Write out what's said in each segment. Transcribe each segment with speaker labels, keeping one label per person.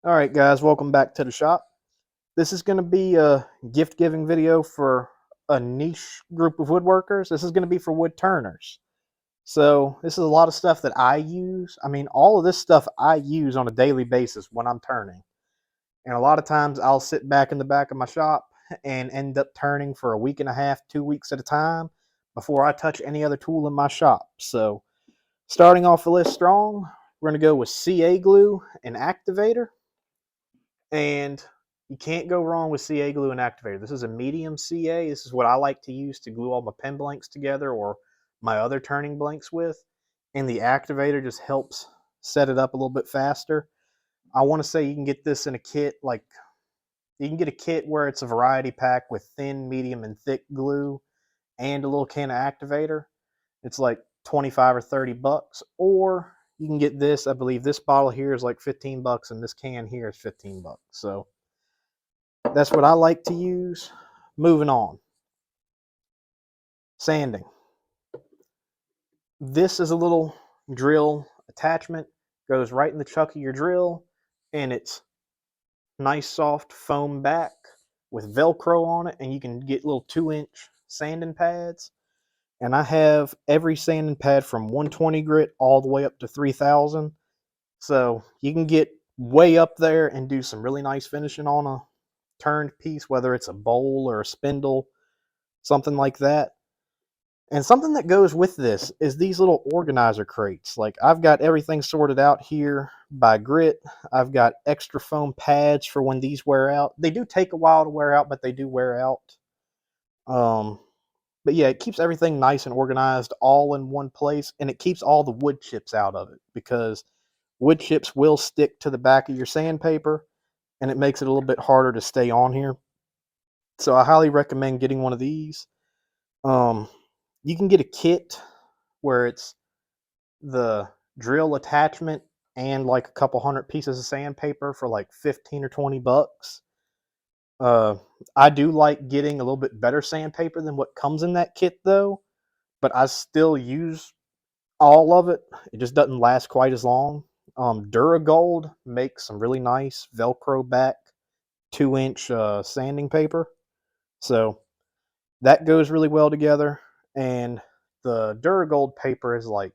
Speaker 1: Alright guys, welcome back to the shop. This is going to be a gift giving video for a niche group of woodworkers. This is going to be for wood turners. So this is a lot of stuff that I use. I mean, all of this stuff I use on a daily basis when I'm turning. And a lot of times I'll sit back in the back of my shop and end up turning for a week and a half, 2 weeks at a time before I touch any other tool in my shop. So starting off the list strong, we're going to go with CA glue and activator. And you can't go wrong with CA glue and activator. This is a medium CA. This is what I like to use to glue all my pen blanks together or my other turning blanks with. And the activator just helps set it up a little bit faster. I want to say you can get this in a kit, like you can get a kit where it's a variety pack with thin, medium, and thick glue and a little can of activator. It's like 25 or 30 bucks. Or you can get this. I believe this bottle here is like 15 bucks and this can here is 15 bucks. So that's what I like to use. Moving on. Sanding. This is a little drill attachment. Goes right in the chuck of your drill. And it's nice soft foam back with Velcro on it. And you can get little 2-inch sanding pads. And I have every sanding pad from 120 grit all the way up to 3000. So you can get way up there and do some really nice finishing on a turned piece, whether it's a bowl or a spindle, something like that. And something that goes with this is these little organizer crates. Like I've got everything sorted out here by grit. I've got extra foam pads for when these wear out. They do take a while to wear out, but they do wear out. But yeah, it keeps everything nice and organized all in one place, and it keeps all the wood chips out of it because wood chips will stick to the back of your sandpaper, and it makes it a little bit harder to stay on here. So I highly recommend getting one of these. You can get a kit where it's the drill attachment and like a couple hundred pieces of sandpaper for like 15 or 20 bucks. I do like getting a little bit better sandpaper than what comes in that kit though, but I still use all of it. It just doesn't last quite as long. Duragold makes some really nice Velcro back 2-inch sanding paper. So that goes really well together. And the Duragold paper is like,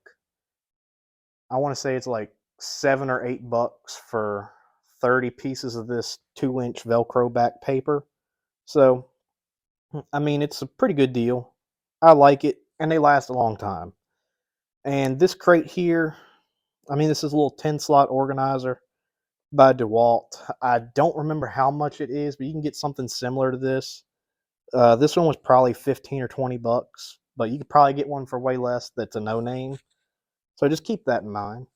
Speaker 1: I want to say it's like 7 or 8 bucks for 30 pieces of this 2-inch Velcro back paper. So, I mean, it's a pretty good deal. I like it, and they last a long time. And this crate here, I mean, this is a little 10-slot organizer by DeWalt. I don't remember how much it is, but you can get something similar to this. This one was probably 15 or 20 bucks, but you could probably get one for way less that's a no-name. So just keep that in mind.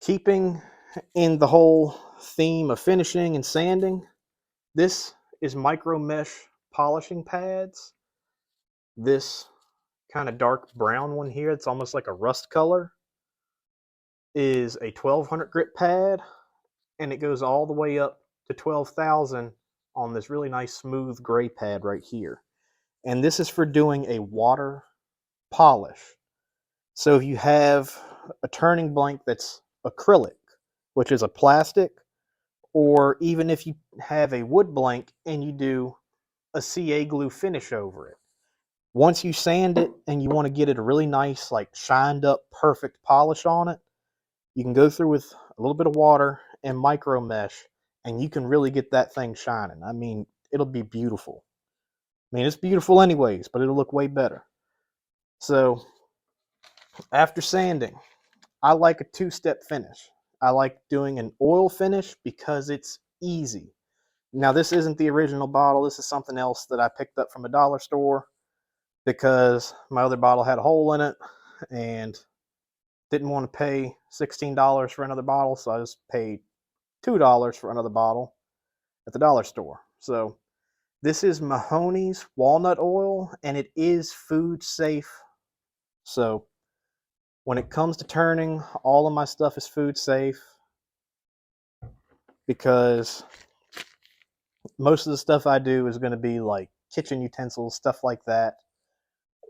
Speaker 1: Keeping in the whole theme of finishing and sanding, this is micro mesh polishing pads. This kind of dark brown one here, it's almost like a rust color, is a 1200 grit pad, and it goes all the way up to 12,000 on this really nice smooth gray pad right here. And this is for doing a water polish. So if you have a turning blank that's acrylic, which is a plastic, or even if you have a wood blank and you do a CA glue finish over it, once you sand it and you want to get it a really nice, like shined up, perfect polish on it, you can go through with a little bit of water and micro mesh, and you can really get that thing shining. I mean, it'll be beautiful. I mean, it's beautiful anyways, but it'll look way better. So after sanding, I like a 2-step finish. I like doing an oil finish because it's easy. Now, this isn't the original bottle. This is something else that I picked up from a dollar store because my other bottle had a hole in it and didn't want to pay $16 for another bottle, so I just paid $2 for another bottle at the dollar store. So this is Mahoney's walnut oil, and it is food safe. So when it comes to turning, all of my stuff is food safe because most of the stuff I do is going to be like kitchen utensils, stuff like that,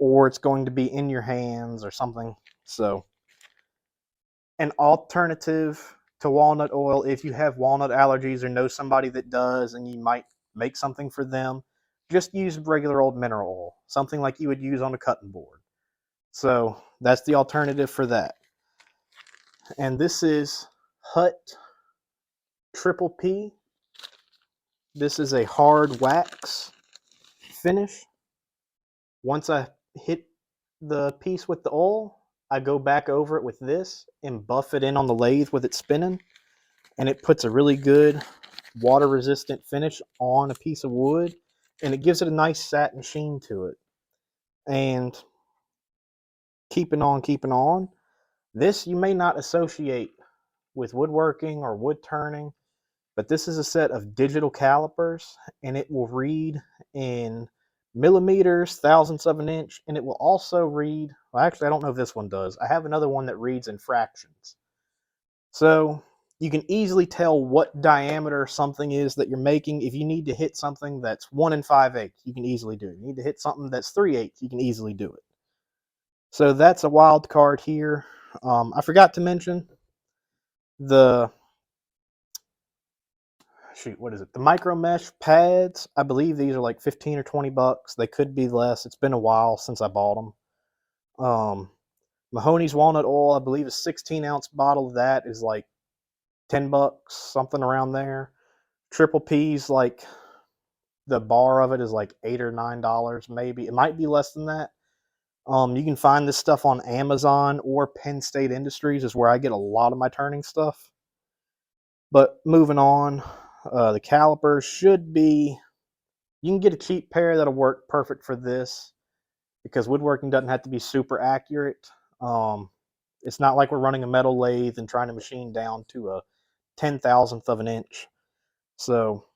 Speaker 1: or it's going to be in your hands or something. So an alternative to walnut oil. If you have walnut allergies or know somebody that does and you might make something for them, just use regular old mineral oil, something like you would use on a cutting board. So that's the alternative for that. And this is Hut Triple P. This is a hard wax finish. Once I hit the piece with the oil, I go back over it with this and buff it in on the lathe with it spinning, and it puts a really good water resistant finish on a piece of wood, and it gives it a nice satin sheen to it. And keeping on, this you may not associate with woodworking or wood turning, but this is a set of digital calipers, and it will read in millimeters, thousandths of an inch, and it will also read, well, actually, I don't know if this one does. I have another one that reads in fractions. So you can easily tell what diameter something is that you're making. If you need to hit something that's 1 5/8, you can easily do it. You need to hit something that's 3/8, you can easily do it. So that's a wild card here. I forgot to mention the what is it? The micro mesh pads. I believe these are like 15 or 20 bucks. They could be less. It's been a while since I bought them. Mahoney's walnut oil, I believe a 16-ounce bottle of that is like 10 bucks, something around there. Triple P's, like the bar of it is like $8 or $9 maybe. It might be less than that. You can find this stuff on Amazon, or Penn State Industries is where I get a lot of my turning stuff. But moving on, the calipers should be, you can get a cheap pair that'll work perfect for this, because woodworking doesn't have to be super accurate. It's not like we're running a metal lathe and trying to machine down to a 10,000th of an inch. So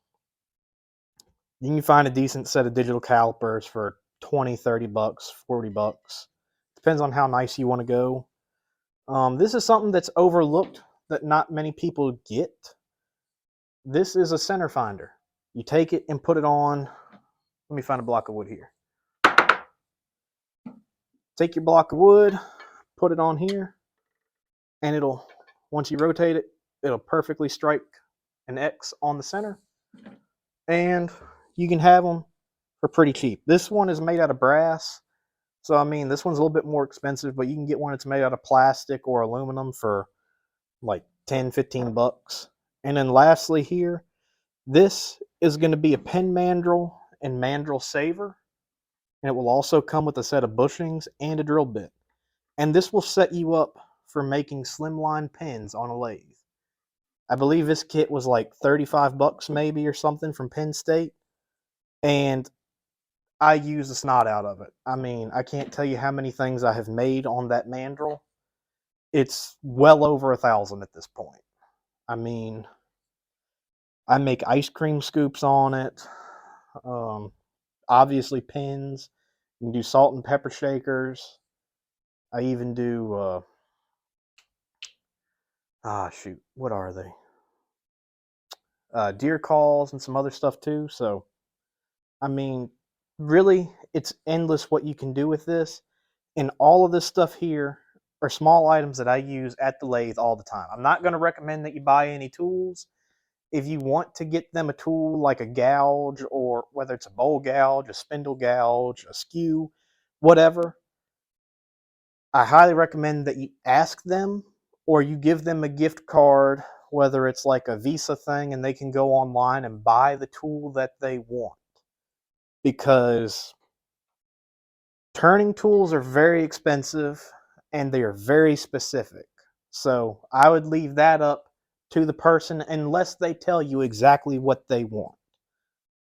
Speaker 1: you can find a decent set of digital calipers for 20, 30 bucks, 40 bucks. Depends on how nice you want to go. This is something that's overlooked that not many people get. This is a center finder. You take it and put it on. Let me find a block of wood here. Take your block of wood, put it on here, and it'll, once you rotate it, it'll perfectly strike an X on the center. And you can have them for pretty cheap. This one is made out of brass. So, I mean, this one's a little bit more expensive, but you can get one that's made out of plastic or aluminum for like 10, 15 bucks. And then lastly here, this is going to be a pen mandrel and mandrel saver. And it will also come with a set of bushings and a drill bit. And this will set you up for making slimline pens on a lathe. I believe this kit was like 35 bucks maybe or something from Penn State. And I use the snot out of it. I mean, I can't tell you how many things I have made on that mandrel. It's well over 1,000 at this point. I mean, I make ice cream scoops on it. Obviously pins. You can do salt and pepper shakers. I even do, what are they? Deer calls and some other stuff too. So, I mean, really, it's endless what you can do with this. And all of this stuff here are small items that I use at the lathe all the time. I'm not going to recommend that you buy any tools. If you want to get them a tool like a gouge, or whether it's a bowl gouge, a spindle gouge, a skew, whatever, I highly recommend that you ask them, or you give them a gift card, whether it's like a Visa thing and they can go online and buy the tool that they want. Because turning tools are very expensive and they are very specific. So I would leave that up to the person unless they tell you exactly what they want.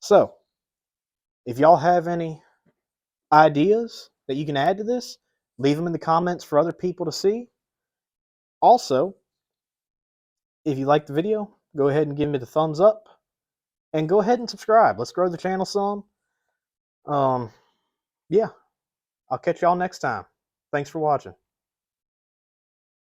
Speaker 1: So if y'all have any ideas that you can add to this, leave them in the comments for other people to see. Also, if you liked the video, go ahead and give me the thumbs up and go ahead and subscribe. Let's grow the channel some. Yeah, I'll catch y'all next time. Thanks for watching.